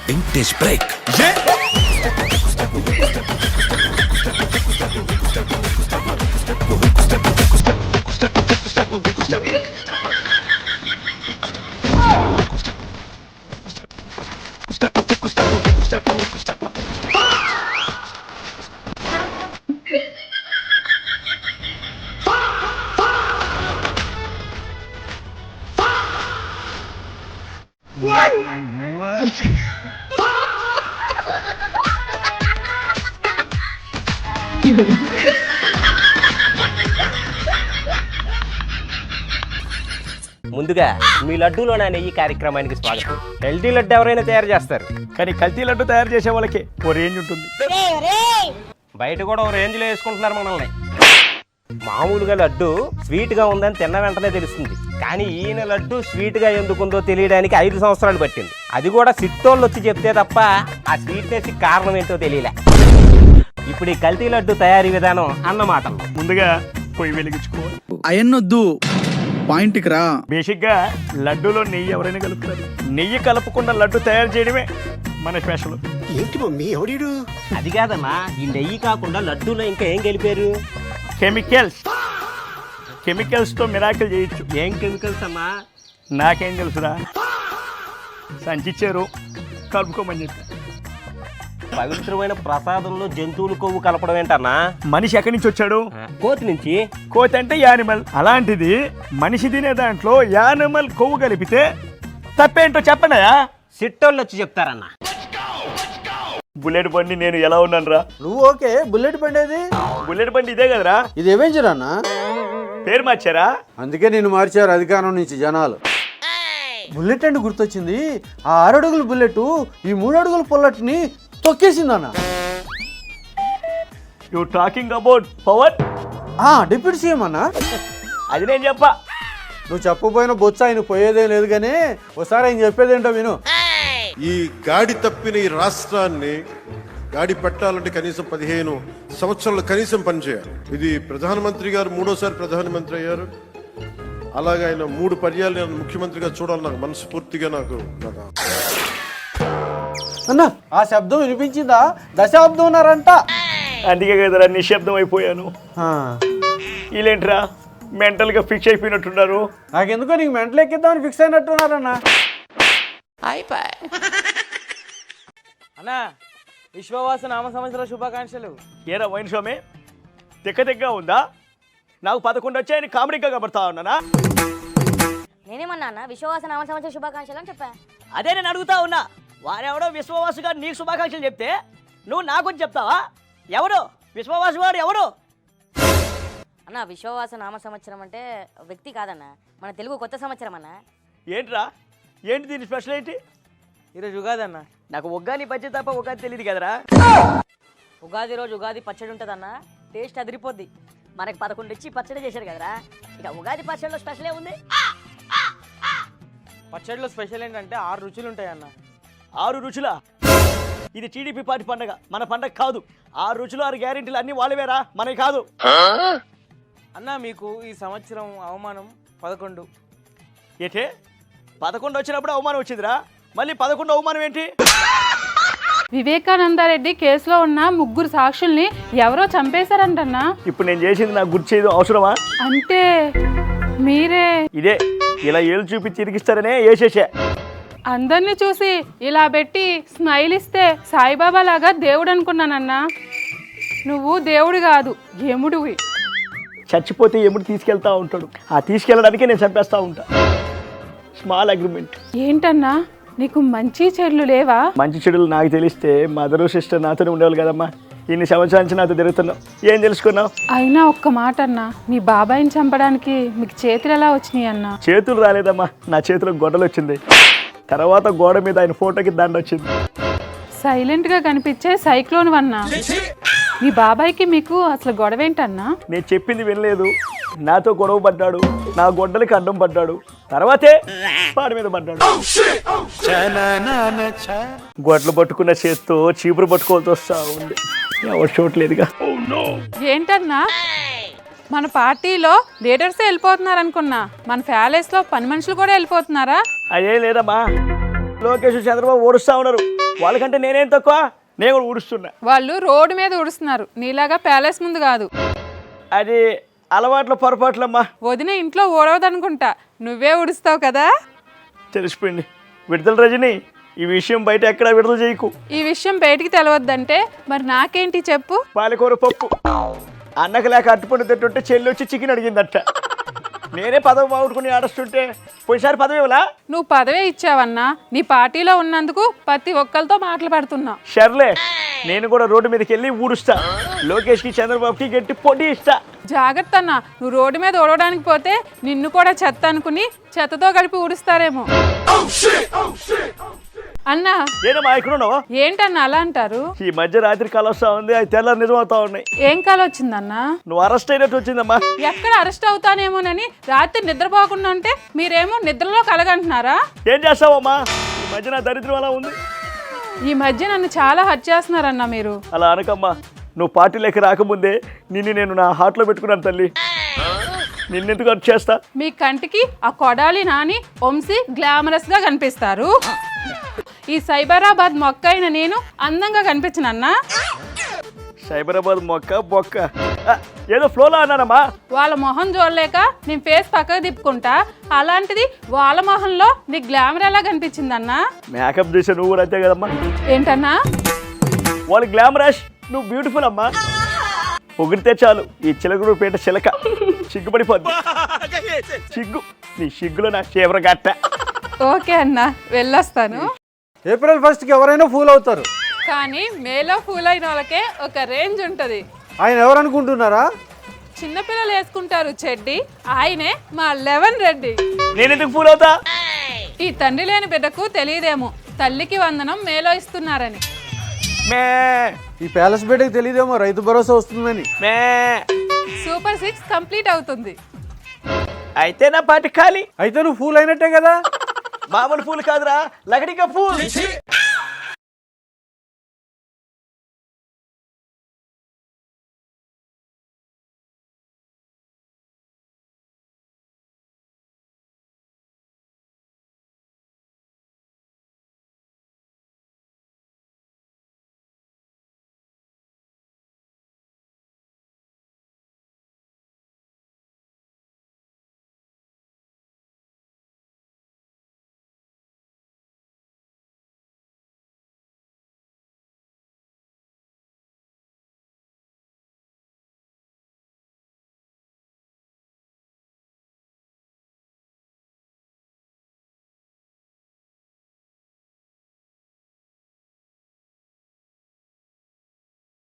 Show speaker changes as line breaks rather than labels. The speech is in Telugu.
Vintage break.
ముందుగా మీ లడ్డూలో నా నెయ్యి కార్యక్రమానికి స్వాగతం. హెల్తీ లడ్డు ఎవరైనా తయారు చేస్తారు,
కానీ కల్తీ లడ్డు తయారు చేసే వాళ్ళకి ఓ రేంజ్ ఉంటుంది.
బయట కూడా ఓ రేంజ్లో వేసుకుంటున్నారు మనల్ని. మామూలుగా లడ్డు స్వీట్గా ఉందని తిన్న వెంటనే తెలుస్తుంది, కానీ ఈయన లడ్డు స్వీట్గా ఎందుకుందో తెలియడానికి 5 సంవత్సరాలు పట్టింది. అది కూడా సిట్టోళ్ళు వచ్చి చెప్తే తప్ప ఆ స్వీట్నెస్ కారణం ఏంటో తెలియలే. ఇప్పుడు ఈ కల్తీ లడ్డు తయారీ విధానం అన్నమాట.
ముందుగా పొయ్యి వెలిగించుకోవాలి.
అయన్నొద్దు, పాయింట్కి రా.
బేసిక్ గా లడ్డూలో నెయ్యి ఎవరైనా కలుపుతారు. నెయ్యి కలపకుండా లడ్డు తయారు చేయడమే మన స్పెషల్.
ఏంటి మమ్మీ ఎవడీడు?
అది కాదమ్మా, ఈ నెయ్యి కాకుండా లడ్డూలో ఇంకా ఏం కలిపారు?
కెమికల్స్ తో మిరాకిల్ చేయొచ్చు.
ఏం కెమికల్స్ అమ్మా?
నాకేం తెలుసురా, సంచిచ్చారు కలుపుకోమని చెప్పి.
పవిత్రమైన ప్రసాదంలో జంతువులు కొవ్వు కలపడం ఏంటన్నా?
మనిషి ఎక్కడి నుంచి వచ్చాడు?
కోతి నుంచి.
కోతి అంటే యానిమల్. అలాంటిది మనిషి తినే దాంట్లో యానిమల్ కొవ్వు కలిపితే తప్పేంటో చెప్పండియా.
సిట్టోళ్ళు వచ్చి చెప్తారన్నా.
బుల్లెట్ బండి నేను ఎలా ఉన్నాను రా?
నువ్వు ఓకే, బుల్లెట్ బండి ఏది?
బుల్లెట్ బండి ఇదే కదరా?
ఇది ఎవెంజర్ అన్న,
పేరు మార్చారా?
అందుకే నేను మార్చారు అధికారం నుంచి జనాలు. బుల్లెట్ అంటే గుర్తొచ్చింది, ఆ 6 అడుగుల బుల్లెట్ ఈ 3 అడుగుల పుల్లట్ని తొక్కేసిందన్న.
You talking about power?
Deputy CM అన్న.
అది నేను చెప్పా.
నువ్వు చెప్పపోయినా బొత్స ఆయన పోయేదేం లేదు, కానీ ఒకసారి ఆయన చెప్పేదేంటో విను.
ఈ గాడి తప్పిన ఈ రాష్ట్రాన్ని గాడి పెట్టాలంటే కనీసం 15 సంవత్సరాలు కనీసం పనిచేయాలి. ఇది ప్రధానమంత్రి గారు 3వ ప్రధానమంత్రి అయ్యారు. అలాగే ఆయన 3 పర్యాలు ముఖ్యమంత్రిగా చూడాలి. నాకు మనస్ఫూర్తిగా నాకు
అన్న ఆ శబ్దం వినిపించిందా? దశాబ్దం ఉన్నారంట.
అందుకే కదరా నిశ్శబ్దం అయిపోయాను. వీళ్ళేంట్రా మెంటల్ గా ఫిక్స్ అయిపోయినట్టున్నారు.
నాకెందుకో నీకు మెంటల్ ఎక్కిద్దామని ఫిక్స్ అయినట్టున్నారన్న.
అన్నా విశ్వవాస నామ సంవత్సర శుభాకాంక్షలు.
ఏరా వైన్ స్వామి, తిక్క ఉందా? నాకు 11 వచ్చాయని కామెడీగా కబడతా ఉన్నానా?
నేనేమన్నా అన్న విశ్వవాస నామ సంవత్సర శుభాకాంక్షలు అని చెప్పా.
అదే నేను అడుగుతా ఉన్నా. వారెవడో విశ్వవాసు గారు నీకు శుభాకాంక్షలు చెప్తే నువ్వు నాకు వచ్చి చెప్తావా? ఎవరు విశ్వవాసు గారు? ఎవరు
అన్న విశ్వవాస నామ సంవత్సరం అంటే వ్యక్తి కాదన్న, మన తెలుగు కొత్త సంవత్సరం అన్న.
ఏంట్రా, ఏంటి దీని స్పెషల్ ఏంటి?
ఈరోజు ఉగాది అన్న. నాకు ఉగాది పచ్చడి తప్ప ఉగాది తెలియదు కదరా. ఉగాది రోజు ఉగాది పచ్చడి ఉంటుందన్న, టేస్ట్ అదిరిపోద్ది. మనకి 11 ఇచ్చి పచ్చడి చేశారు కదరా. ఇక ఉగాది పచ్చడిలో స్పెషల్ ఏముంది? పచ్చడిలో స్పెషల్ ఏంటంటే 6 రుచులు ఉంటాయి అన్న.
6 రుచులా? ఇది టీడీపీ పార్టీ పండగ, మన పండగ కాదు. 6 రుచులు 6 గ్యారెంటీలు అన్ని వాళ్ళవేరా, మనకి కాదు.
అన్న మీకు ఈ సంవత్సరం అవమానం 11.
ఏంటే 11 వచ్చినప్పుడు అవమానం వచ్చిందిరా, మళ్ళీ 11 అవమానం ఏంటి?
వివేకానందరెడ్డి కేసులో ఉన్న 3 సాక్షుల్ని ఎవరో చంపేశారంటన్నా.
ఇప్పుడు నేను చేసింది నాకు గుర్తు చేయదు అవసరమా?
అంటే మీరే
ఇదే ఇలా ఏళ్ళు చూపించి ఇరికిస్తారనే వేసేసా.
అందరినీ చూసి ఇలా పెట్టి స్మైల్ ఇస్తే సాయిబాబా లాగా దేవుడు అనుకున్నానన్నా. నువ్వు దేవుడు కాదు, యముడివి.
చచ్చిపోతే ఎముడు తీసుకెళ్తా ఉంటాడు, ఆ తీసుకెళ్ళడానికే నేను చంపేస్తా ఉంటా. Small agreement.
ఏంటన్నా నీకు మంచి చెడులు లేవా?
మంచి చెడులు నాకు తెలిస్తే మదరు సిస్టర్ నాతోనే ఉండేవాళ్ళు కదమ్మా. ఇన్ని సంవత్సరాల నుంచి నాతో తిరుగుతున్నావు, ఏం తెలుసుకున్నావు?
అయినా ఒక్క మాట అన్నా, మీ బాబాయిని చంపడానికి మీకు చేతులు ఎలా వచ్చినాయి అన్నా?
చేతులు రాలేదమ్మా, నా చేతిలో గొడవలు వచ్చింది. తర్వాత గోడ మీద ఆయన ఫోటోకి దండ వచ్చింది.
సైలెంట్ గా కనిపించే సైక్లోన్ అన్నా. మీ బాబాయ్కి మీకు అసలు గొడవ ఏంటన్నా?
నేను చెప్పింది వినలేదు, నాతో గొడవ పడ్డాడు, నా గొడ్డలకి అడ్డం పడ్డాడు, తర్వాతే పాడి మీద పడ్డాడు. గొడ్లు పట్టుకున్న చేత్తో చీపురు పట్టుకోవాల్సి వస్తా ఉంది. ఎవరు చూడలేదుగా.
ఏంటన్నా మన పార్టీలో లీడర్సే వెళ్ళిపోతున్నారు అనుకున్నా, మన ప్యాలెస్ లో పని మనుషులు కూడా వెళ్ళిపోతున్నారా?
అదే లేదమ్మా, లోకేష్ చంద్రబాబు ఊడుస్తా ఉన్నారు. వాళ్ళకంటే నేనేం తక్కువ, నేను కూడా ఊడుస్తున్నా.
వాళ్ళు రోడ్డు మీద ఉడుస్తున్నారు, నీలాగా ప్యాలెస్ ముందు కాదు.
అది అలవాట్ల పొరపాట్లమ్మా.
వదిన ఇంట్లో ఓడవదనుకుంటా, నువ్వే ఉడుస్తావు కదా.
తెలిసిపోయింది. విడుదల రజని, ఈ విషయం బయట ఎక్కడా విడుదల చేయకు.
ఈ విషయం బయటికి తెలవద్దంటే మరి నాకేంటి చెప్పు.
పాలకూర పప్పు అన్నకు లేక అట్టుపండు తింటుంటే చెల్లి వచ్చి చికెన్ అడిగిందట. నేనే పదవి బాగుంటుకుని ఆడుస్తుంటే పోయిసారి పదవి ఇవ్వలా?
నువ్వు పదవే ఇచ్చావన్నా, నీ పార్టీలో ఉన్నందుకు ప్రతి ఒక్కరితో మాటలు పడుతున్నా.
షర్లే, నేను కూడా రోడ్డు మీదకి వెళ్ళి ఊడుస్తా. లోకేష్కి చంద్రబాబుకి గట్టి పొడి ఇస్తా.
జాగ్రత్త అన్న, నువ్వు రోడ్డు మీద ఓడవడానికి పోతే నిన్ను కూడా చెత్త అనుకుని చెత్తతో కలిపి ఊడుస్తారేమో. అన్నా
ఏనమ్మా ఇక్కడ ఉన్నావా?
ఏంటన్నా అలా అంటారు?
ఈ మధ్య రాత్రి కళ వస్తా ఉంది, అది తెల్లారి నిజం అవుతా ఉన్నాయి.
ఏం కాల వచ్చిందన్నా?
నువ్వు అరెస్ట్ అయినట్టు వచ్చిందమ్మా.
ఎక్కడ అరెస్ట్ అవుతానేమోనని రాత్రి నిద్రపోకుండా ఉంటే మీరేమో నిద్రలో కలగంటున్నారా?
ఏం చేస్తావమ్మా, ఈ మధ్య నా దరిద్రం అలా ఉంది.
ఈ మధ్య నన్ను చాలా హర్ట్ చేస్తున్నారన్నా మీరు.
అలా అనకమ్మా, నువ్వు పార్టీలోకి రాకముందే నిన్ను నేను నా హార్ట్లో పెట్టుకున్నాను తల్లి. నిన్నెందుకు హర్ట్ చేస్తా?
మీ కంటికి ఆ కొడాలి నాని వంశీ గ్లామరస్ గా కనిపిస్తారు. ఈ సైబరాబాద్ మొక్క అయిన నేను అందంగా కనిపించనన్నా.
సైబరాబాద్ మొక్క బొక్క ఏదో ఫ్లోలో అన్నానమ్మా.
వాళ్ళ మొహం చూడలేక నేను ఫేస్ పక్కకు తిప్పుకుంటా, అలాంటిది వాళ్ళ మొహంలో నీ గ్లామర్ ఎలా కనిపించిందన్నా?
మేకప్ చేసే నువ్వు కూడా అంతే కదమ్మా.
ఏంటన్నా?
వాళ్ళు గ్లామరస్, నువ్వు బ్యూటిఫుల్ అమ్మా. పొగిడితే చాలు ఈ చిలకూరు పేట చిలక సిగ్గుపడిపోద్ది. సిగ్గు, నీ సిగ్గులో నా చేవర గట్ట.
ఓకే అన్నా, వెళ్ళొస్తాను.
ఏప్రిల్ 1కి ఎవరైనా ఫూల్ అవుతారు,
కానీ మేలో ఫూల్ అయిన వాళ్ళకే ఒక రేంజ్ ఉంటుంది.
ఆయన ఎవరు అనుకుంటున్నారా?
చిన్నపిల్లలు వేసుకుంటారు చెడ్డి, ఆయనే మా 11 రెడ్డి.
నేనెందుకు ఫూల్ అవుతా?
ఈ తండ్రి లేని బిడ్డకు తెలియదేమో తల్లికి వందనం మేలో ఇస్తున్నారని.
మే
ఈ ప్యాలెస్ బేటకి తెలియదేమో రైతు భరోసా వస్తుందని.
మే
సూపర్ 6 కంప్లీట్ అవుతుంది.
అయితే నా పార్టీ ఖాళీ.
అయితే నువ్వు ఫూల్ అయినట్టే కదా.
మామూలు పూలు కాదురా, లగడిగా పూలు.